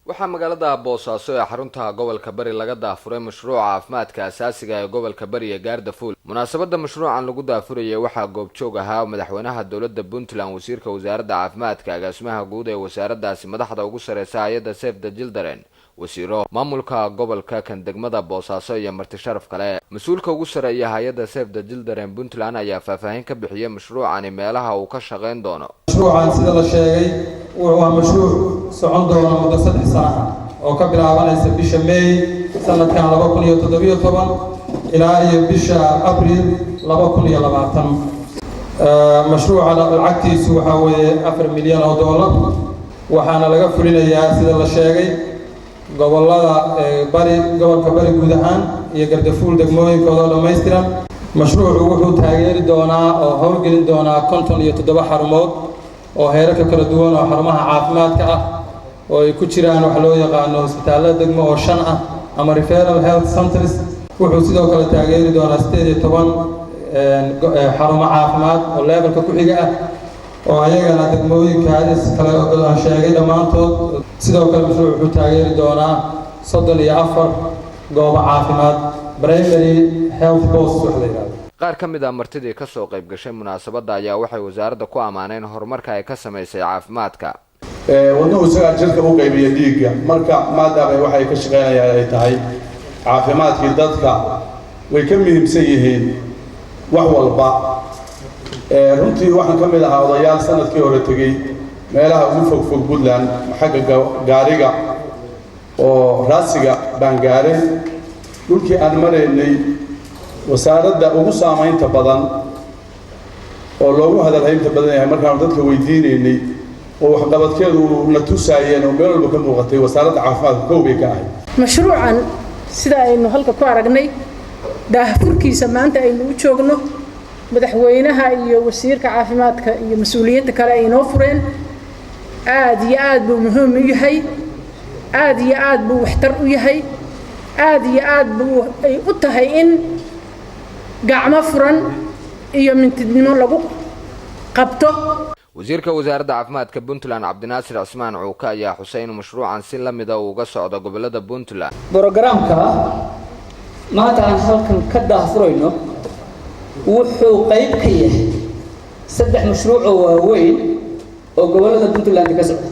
waxaa magaalada Boosaaso ee xarunta gobolka Bari laga daafuray mashruuca caafimaadka asaasiga ee gobolka Bari ee Gaardafuul. Munaasabada mashruucan lagu daafurayay waxaa goobjoog ahaa madaxweynaha dowladda Puntland, wasiirka wasaaradda caafimaadka, agaasimaha guud ee wasaaraddaasi, madaxda ugu sareysa hay'adda Save the Children, wasiiro maamulka gobolka kan degmada Boosaaso iyo marti sharaf kale. Mas'uulka ugu sareeya hay'adda Save the Children Puntland ayaa faahfaahin ka bixiyay mashruucan meelaha uu ka shaqeyn doono. mashruucan sida la sheegay waa mashruuc socon doona muddo 3 sano oo ka bilaabanaysa bisha May sanadkan 2017 ilaa iyo bisha April 2020. mashruuca lacagtiisu waxa weeye $4 milyan waxaana laga fulinayaa sida la sheegay gobolka Bari guud ahaan iyo Gaardafuul degmooyinkooda dhameystiran. mashruucu wuxuu taageeri doonaa oo howlgelin doonaa 57 xarumood oo heerarka kala duwan oo xarumaha caafimaadka ah oo ay ku jiraan wax loo yaqaan isbitaalada degmo oo 5 ah ama referral health centers. wuxuu sidoo kale taageeri doonaa 18 xarumo caafimaad oo levelka ku xiga ah oo ayagana degmooyinkaas kale oo aan sheegay dhamaantood. sidoo kale mashruucu wuxuu taageeri doonaa 34 goobo caafimaad primary health posts wax la yiraahdo. qaar ka mid ah martidii ka soo qayb gashay munaasabada ayaa waxay wasaaradda ku amaaneen horumarka ay ka sameysay caafimaadka. wadnuhu isaga jirka u qaybiyo dhiigga, marka maadaama waxay ka shaqeynayaan ay tahay caafimaadkii dadka way ka muhiimsan yihiin wax walba. runtii waxaan ka mid ahaa odayaal sanadkii hore tegey meelaha ugu fog Puntland xagga gaariga oo raasiga baan gaaray. dhulkii aan maraynay wasaaradda ugu saamaynta badan oo loogu hadalhaynta badan yahay markaan dadka weydiinaynay oo waxqabadkeedu la tusaayeen oo meel walba ka muuqatay wasaaradda caafimaadka koobay ka ahay. mashruucan sida aynu halka ku aragnay daahfurkiisa maanta aynu u joogno madaxweynaha iyo wasiirka caafimaadka iyo mas'uuliyiinta kale ay inoo fureen aad iyo aad buu muhiim u yahay, aad iyo aad buu waxtar u yahay, aad iyo aad buu ay u tahay in gacmo furan iyo mintidnimo lagu qabto. wasiirka wasaaradda caafimaadka Puntland Cabdinaasir Cismaan Cuuka ayaa xuseen mashruucan si la mid ah uga socda gobolada Puntland. Programka maanta aan halkan ka daafurayno wuxuu qayb ka yahay 3 mashruuc oo waaweyn oo gobolada Puntland ka socda.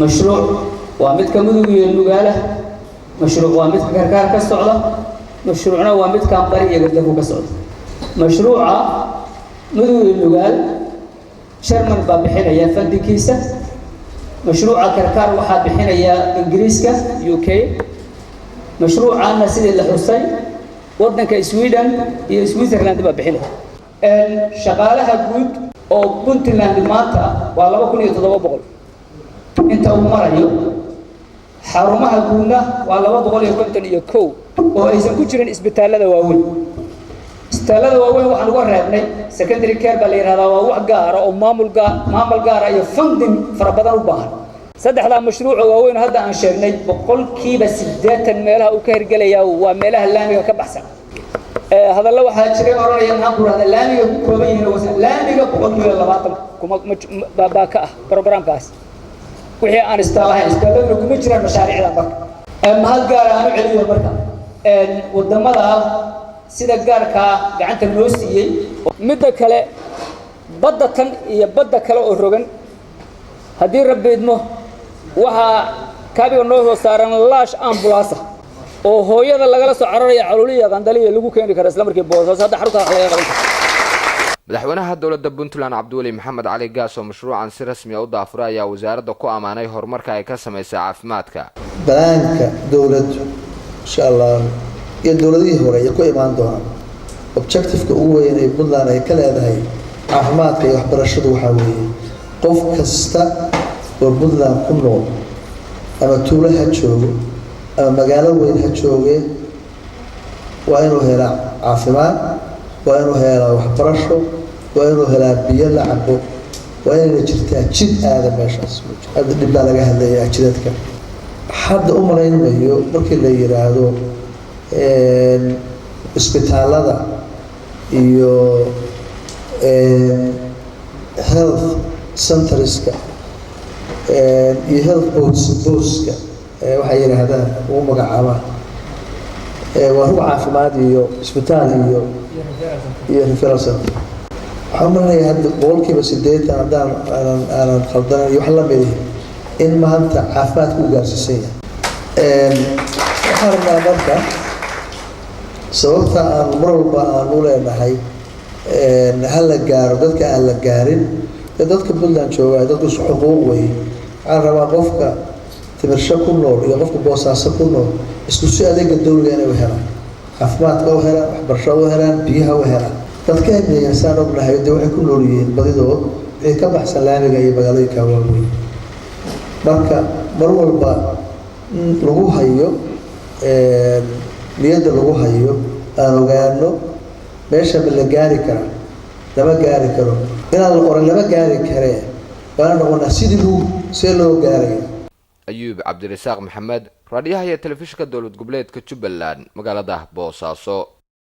mashruuc waa mid ka mudug iyo nugaala, mashruuc waa mid ka Karkaar ka socda, mashruucna waa mid ka Bari iyo Gaardafuul ka socda. mashruuca mudug iyo nugaal Sharman baa bixinaya fandikiisa. mashruuca Karkaar waxaa bixinaya Ingiriiska UK. mashruucana sidii la xusay waddanka Sweden iyo Switzerland baa bixinaya. shaqaalaha guud oo Puntland maanta waa 2700 inta uu marayo. xarumaha guudna waa 251 oo aysan ku jirin isbitaalada waaweyn. isbitaalada waaweyn waxaan uga reebnay secondary care baa la yiraahdaa, waa wax gaar ah oo maamul gaar ah iyo funding fara badan u baahan. saddexda mashruuc oo waaweyn hadda aan sheegnay 80% meelaha uu ka hirgelaya waa meelaha laamiga ka baxsan. hadalla waxaa jiray oranaya maxaan ku raahdaa laamiga ku kooban yihiin laamiga 20 baa ka ah programkaas. wixii aan istaalahayn isbitaalada kuma jiraan mashaariicda marka. mahad gaar ah aan u celiyo marka wadamada sida gaarka gacanta loo siiyay. midda kale badda tan iyo badda kale oo rogan haddii Rabbi idmo waxaa kaabiga noo soo saaran laash ambulance oo hooyada lagala soo cararaya caluuliya qandaliya lagu keeni karo isla markii Boosaaso hadda xarunta laga qaban karo. madaxweynaha dowladda Puntland Cabdiweli Maxamed Cali Gaas oo mashruucan si rasmi ah u daafuray ayaa wasaaradda ku amaanay horumarka ay ka sameysay caafimaadka. banaanka dowladdu insha Allah iyo dowladihii hore ay ku imaan doonaan objective-ka ugu weyn ee Puntland ay ka leedahay caafimaadka iyo waxbarashadu waxa weeye qof kasta oo Puntland ku nool ama tuulo ha joogo ama magaalo weyn ha jooge waa inuu helaa caafimaad, waa inuu helaa waxbarasho, waa inuu helaa biyo la cabo, waa inay jirtaa jid aada meeshaas. hadda dib baa laga hadlayaa jidadka. hadda u malaynayo markii la yiraahdo isbitaalada iyo health centerska iyo health booska waxay yidhaahdaan ugu magacaabaan waa rug caafimaad iyo isbitaal iyo referral center. waxaan marnayaa hadda 80% haddaan aanan khaldanan iyo wax la mid in maanta caafimaadku u gaarsiisan yahay. waxaan rabnaa marka sababta aan mar walba aan u leenahay hal la gaaro dadka aan la gaarin dadka Puntland jooga dadku xuquuq weey. waxaan rabaa qofka tibirsho ku nool iyo qofka boosaaso ku nool isku si adeega dawladda inay u helaan caafimaadka u helaan waxbarashada u helaan biyaha u helaan dadka ay saan ognahay waxay ku nool yihiin badidood ay ka baxsan laamiga iyo magaalooyinka waaweyn. marka mar walba lagu hayo niyadda lagu hayo aan ogaano meesha la gaari karo lama gaari karo inaan la oran lama gaari karee baan noqonaa sidii loo gaaray. Ayuub Cabdirasaaq Maxamed, raadiyaha iyo telefishinka dowlad goboleedka Jubbaland, magaalada Boosaaso.